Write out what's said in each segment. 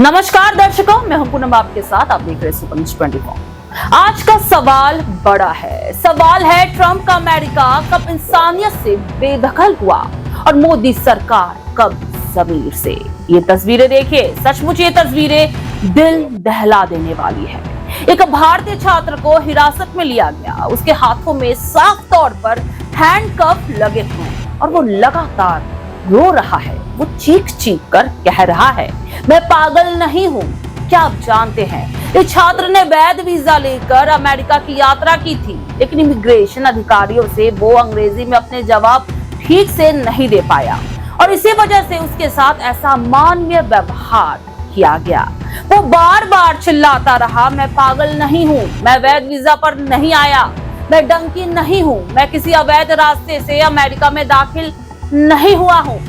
नमस्कार दर्शकों, मैं हूं पूनम आपके साथ। आप देख रहे हैं सुपर न्यूज़ 24। आज का सवाल बड़ा है। सवाल है, ट्रंप का अमेरिका कब इंसानियत से बेदखल हुआ और मोदी सरकार कब जमीर से। ये तस्वीरें देखिए, सचमुच ये तस्वीरें दिल दहला देने वाली है। एक भारतीय छात्र को हिरासत में लिया गया, उसके हाथों में साफ तौर पर हैंडकफ लगे हुए हैं और वो लगातार रो रहा है। वो चीख चीख कर कह रहा है, मैं पागल नहीं हूँ। क्या आप जानते हैं, इस छात्र ने वैध वीजा लेकर अमेरिका की यात्रा की थी, लेकिन इमिग्रेशन अधिकारियों से वो अंग्रेजी में अपने जवाब ठीक से नहीं दे पाया और इसी वजह से उसके साथ ऐसा अमानवीय व्यवहार किया गया। वो बार बार चिल्लाता रहा, मैं पागल नहीं हूँ, मैं वैध वीजा पर नहीं आया, मैं डंकी नहीं हूँ, मैं किसी अवैध रास्ते से अमेरिका में दाखिल नहीं हुआ हूँ।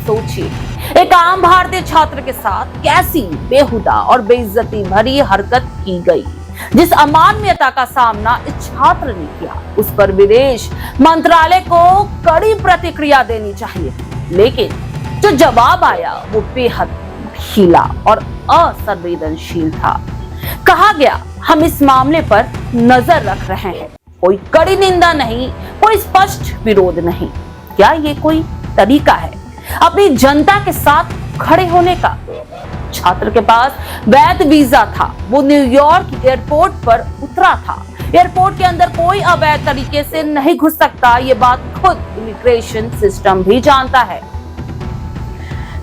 सोचिए, एक आम भारतीय छात्र के साथ कैसी बेहुदा और बेइज्जती भरी हरकत की गई। जिस अमानवीयता का सामना इस छात्र ने किया, उस पर विदेश मंत्रालय को कड़ी प्रतिक्रिया देनी चाहिए, लेकिन जो जवाब आया वो बेहद ढीला और असंवेदनशील था। कहा गया, हम इस मामले पर नजर रख रहे हैं। कोई कड़ी निंदा नहीं, कोई स्पष्ट विरोध नहीं। क्या ये कोई तरीका है अपनी जनता के साथ खड़े होने का? छात्र के पास वैध वीजा था, वो न्यूयॉर्क एयरपोर्ट पर उतरा था। एयरपोर्ट के अंदर कोई अवैध तरीके से नहीं घुस सकता, ये बात खुद इमिग्रेशन सिस्टम भी जानता है।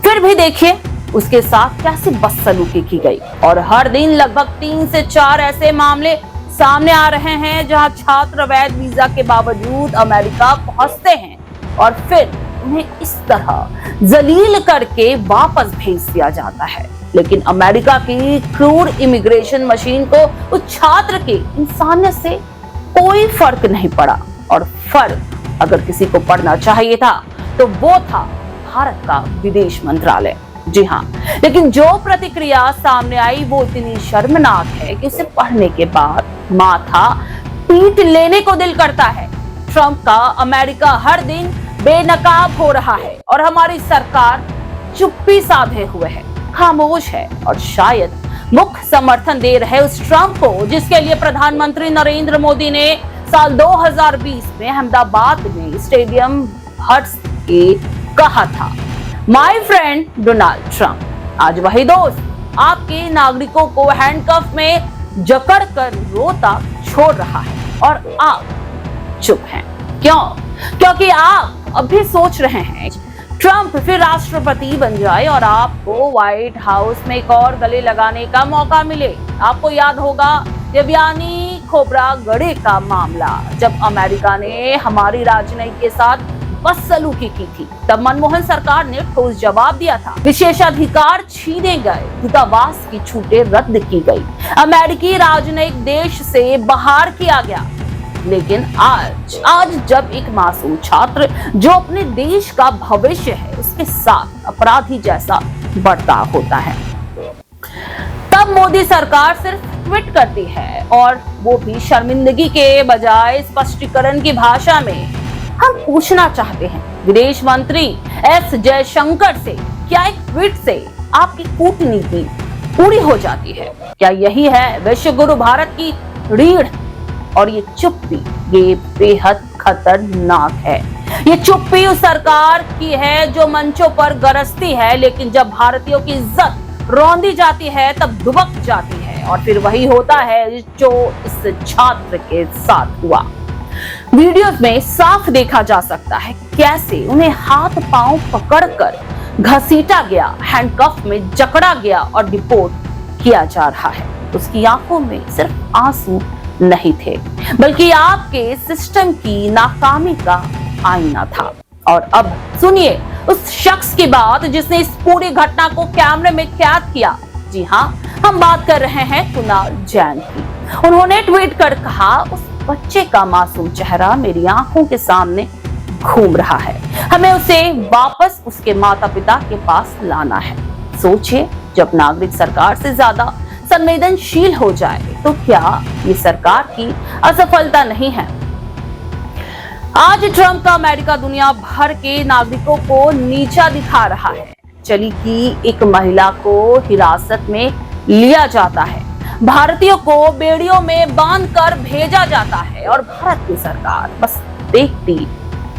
फिर भी देखिए उसके साथ कैसी बदसलूकी की गई और हर दिन लगभग 3 से 4 ऐसे मामले सामने आ रहे हैं जहां छात्र वैध वीजा के बावजूद अमेरिका पहुंचते हैं और फिर उन्हें इस तरह जलील करके वापस भेज दिया जाता है। लेकिन अमेरिका की क्रूर इमिग्रेशन मशीन को उस छात्र के इंसानियत से कोई फर्क नहीं पड़ा और फर्क अगर किसी को पड़ना चाहिए था तो वो था भारत का विदेश मंत्रालय। जी हाँ, लेकिन जो प्रतिक्रिया सामने आई वो इतनी शर्मनाक है कि उसे पढ़ने के बाद माथा पीट लेने को दिल करता है। ट्रंप का अमेरिका हर दिन बेनकाब हो रहा है और हमारी सरकार चुप्पी साधे हुए है, खामोश है और शायद मुख्य समर्थन दे रहे उस ट्रंप को जिसके लिए प्रधानमंत्री नरेंद्र मोदी ने साल 2020 में अहमदाबाद में स्टेडियम हट्स के कहा था, माय फ्रेंड डोनाल्ड ट्रंप। आज वही दोस्त आपके नागरिकों को हैंडकफ में जकड़ कर रोता छोड़ रहा है और आप चुप हैं। क्यों? क्योंकि आप अभी सोच रहे हैं ट्रंप फिर राष्ट्रपति बन जाए और आपको व्हाइट हाउस में एक और गले लगाने का मौका मिले। आपको याद होगा देवयानी खोबरा गढ़े का मामला, जब अमेरिका ने हमारी राजनयिक के साथ बदसलूकी की थी, तब मनमोहन सरकार ने ठोस जवाब दिया था। विशेषाधिकार छीने गए, दूतावास की छूटें रद्द की गई, अमेरिकी राजनयिक देश से बाहर किया गया। लेकिन आज जब एक मासूम छात्र जो अपने देश का भविष्य है उसके साथ अपराधी जैसा बर्ताव होता है, तब मोदी सरकार सिर्फ ट्वीट करती है और वो भी शर्मिंदगी के बजाय स्पष्टीकरण की भाषा में। हम पूछना चाहते हैं विदेश मंत्री एस जयशंकर से, क्या एक ट्वीट से आपकी कूटनीति पूरी हो जाती है? क्या यही है विश्व गुरु भारत की रीढ़? और ये चुप्पी ये बेहद खतरनाक है। ये चुप्पी उस सरकार की है जो मंचों पर गरजती है, लेकिन जब भारतीयों की इज्जत रौंदी जाती है तब दुबक जाती है। और फिर वही होता है जो इस छात्र के साथ हुआ। वीडियोस में साफ देखा जा सकता है कैसे उन्हें हाथ पांव पकड़कर घसीटा गया, हैंडकफ में जकड़ा गया और डिपोर्ट किया जा रहा है। उसकी आंखों में सिर्फ आंसू नहीं थे, बल्कि आपके सिस्टम की नाकामी का आईना था। और अब सुनिए उस शख्स की बात जिसने इस पूरी घटना को कैमरे में कैद किया। जी हाँ, हम बात कर रहे हैं कुणाल जैन की। उन्होंने ट्वीट कर कहा, उस बच्चे का मासूम चेहरा मेरी आंखों के सामने घूम रहा है, हमें उसे वापस उसके माता पिता के पास लाना है। सोचिए, जब नागरिक सरकार से ज्यादा संवेदनशील हो जाए तो क्या ये सरकार की असफलता नहीं है? आज ट्रंप का अमेरिका दुनिया भर के नागरिकों को नीचा दिखा रहा है। चली कि एक महिला को हिरासत में लिया जाता है, भारतीयों को बेड़ियों में बांधकर भेजा जाता है और भारत की सरकार बस देखती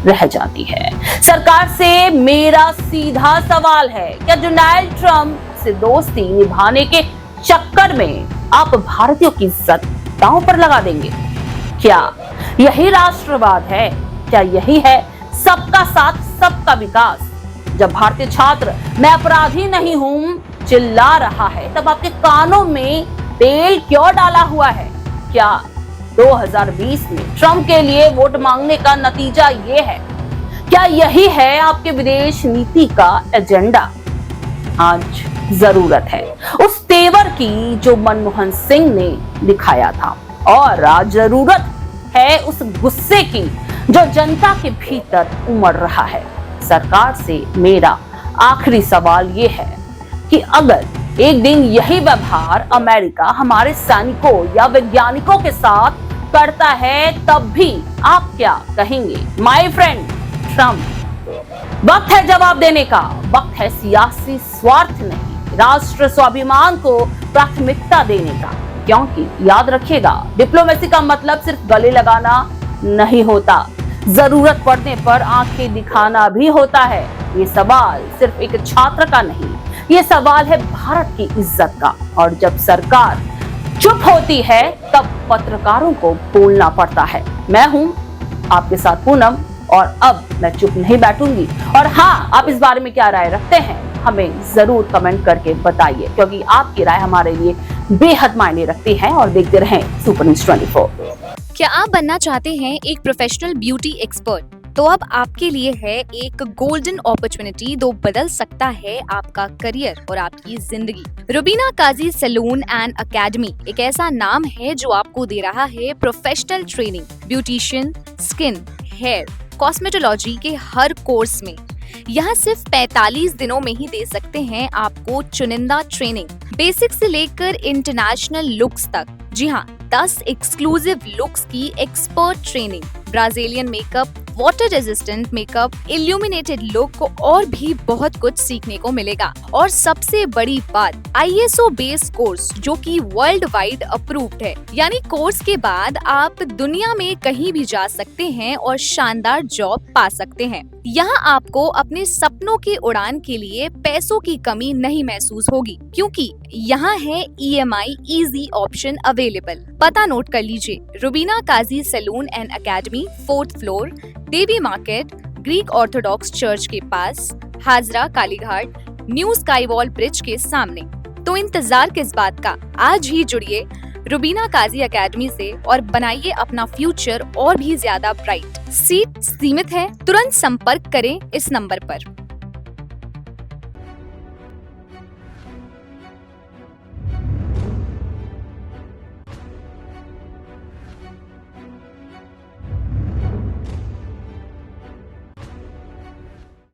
रह जाती है। सरकार से मेरा सीधा सवाल है, क्या डोनाल्ड ट्रंप से दोस्ती निभाने के चक्कर में आप भारतीयों की इज्जत दांव पर लगा देंगे? क्या यही राष्ट्रवाद है? क्या यही है सबका साथ सबका विकास? जब भारतीय छात्र मैं अपराधी नहीं हूं चिल्ला रहा है, तब आपके कानों में तेल क्यों डाला हुआ है? क्या 2020 में ट्रंप के लिए वोट मांगने का नतीजा ये है? क्या यही है आपके विदेश नीति का एजेंडा? आज जरूरत है उस तेवर की जो मनमोहन सिंह ने दिखाया था, और आज जरूरत है उस गुस्से की जो जनता के भीतर उमड़ रहा है। सरकार से मेरा आखिरी सवाल ये है कि अगर एक दिन यही व्यवहार अमेरिका हमारे सैनिकों या वैज्ञानिकों के साथ करता है, तब भी आप क्या कहेंगे? माय फ्रेंड ट्रंप, वक्त है जवाब देने का। वक्त है सियासी स्वार्थ नहीं, राष्ट्र स्वाभिमान को प्राथमिकता देने का। क्योंकि याद रखिएगा, डिप्लोमेसी का मतलब सिर्फ गले लगाना नहीं होता, जरूरत पड़ने पर आंखें दिखाना भी होता है। ये सवाल सिर्फ एक छात्र का नहीं, ये सवाल है भारत की इज्जत का। और जब सरकार चुप होती है तब पत्रकारों को बोलना पड़ता है। मैं हूं आपके साथ पूनम, और अब मैं चुप नहीं बैठूंगी। और हाँ, आप इस बारे में क्या राय रखते हैं हमें जरूर कमेंट करके बताइए, क्योंकि आपकी राय हमारे लिए बेहद मायने रखती है। और देखते रहें सुपर न्यूज़ 24। क्या आप बनना चाहते हैं एक प्रोफेशनल ब्यूटी एक्सपर्ट? तो अब आपके लिए है एक गोल्डन अपॉर्चुनिटी जो बदल सकता है आपका करियर और आपकी जिंदगी। Rubina Kazi salon and academy एक ऐसा नाम है जो आपको दे रहा है professional training, beautician, skin, hair, cosmetology के हर कोर्स में। यहाँ सिर्फ 45 दिनों में ही दे सकते हैं आपको चुनिंदा ट्रेनिंग, बेसिक से लेकर इंटरनेशनल लुक्स तक। जी हाँ, 10 एक्सक्लूसिव लुक्स की expert training, Brazilian makeup, water resistant makeup, illuminated look और भी बहुत कुछ सीखने को मिलेगा। और सबसे बड़ी बात, ISO बेस्ड कोर्स जो कि वर्ल्ड वाइड अप्रूव्ड है। यानी कोर्स के बाद आप दुनिया में कहीं भी जा सकते हैं और शानदार जॉब पा सकते हैं। यहाँ आपको अपने सपनों की उड़ान के लिए पैसों की कमी नहीं महसूस होगी, क्योंकि यहाँ है EMI इजी ऑप्शन अवेलेबल। पता नोट कर लीजिए, Rubina Kazi salon and academy, 4th floor, Devi market, Greek Orthodox church के पास, Hazra Kalighat, new sky wall bridge के सामने। तो इंतजार किस बात का, आज ही जुड़िए रुबीना काजी एकेडमी से और बनाइए अपना फ्यूचर और भी ज्यादा ब्राइट। सीट सीमित है, तुरंत संपर्क करें इस नंबर पर।